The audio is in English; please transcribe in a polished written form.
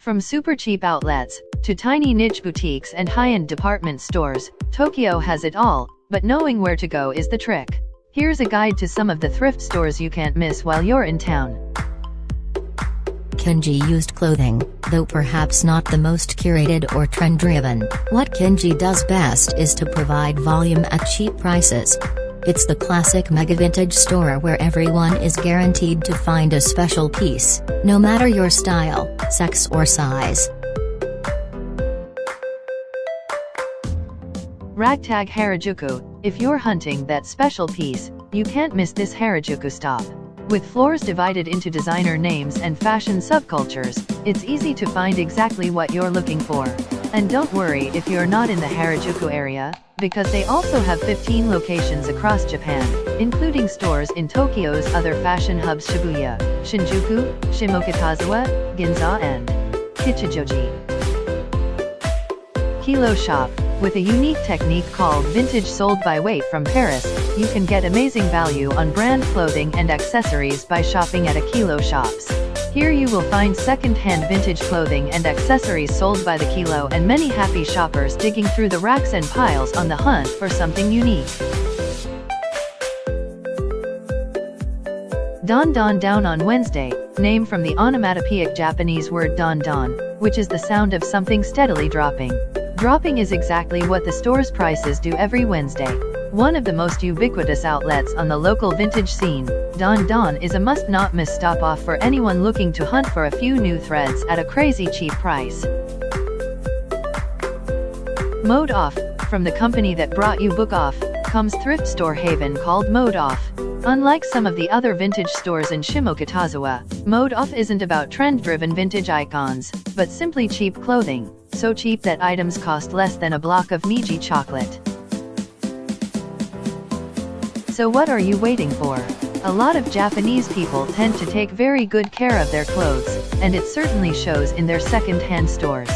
From super cheap outlets, to tiny niche boutiques and high-end department stores, Tokyo has it all, but knowing where to go is the trick. Here's a guide to some of the thrift stores you can't miss while you're in town. Kinji used clothing, though perhaps not the most curated or trend-driven. What Kinji does best is to provide volume at cheap prices. It's the classic mega vintage store where everyone is guaranteed to find a special piece, no matter your style, sex or size. Ragtag Harajuku. If you're hunting that special piece, you can't miss this Harajuku stop. With floors divided into designer names and fashion subcultures, it's easy to find exactly what you're looking for. And don't worry if you're not in the Harajuku area, because they also have 15 locations across Japan, including stores in Tokyo's other fashion hubs Shibuya, Shinjuku, Shimokitazawa, Ginza and Kichijoji. Kilo Shop. With a unique technique called vintage sold by weight from Paris, you can get amazing value on brand clothing and accessories by shopping at a Kilo Shops. Here you will find second-hand vintage clothing and accessories sold by the kilo and many happy shoppers digging through the racks and piles on the hunt for something unique. Don Don Down on Wednesday, name from the onomatopoeic Japanese word don don, which is the sound of something steadily dropping. Dropping is exactly what the store's prices do every Wednesday. One of the most ubiquitous outlets on the local vintage scene, Don Don is a must-not-miss stop-off for anyone looking to hunt for a few new threads at a crazy cheap price. Mode Off. From the company that brought you Book Off, comes thrift store haven called Mode Off. Unlike some of the other vintage stores in Shimokitazawa, Mode Off isn't about trend-driven vintage icons, but simply cheap clothing, so cheap that items cost less than a block of Meiji chocolate. So what are you waiting for? A lot of Japanese people tend to take very good care of their clothes, and it certainly shows in their second-hand stores.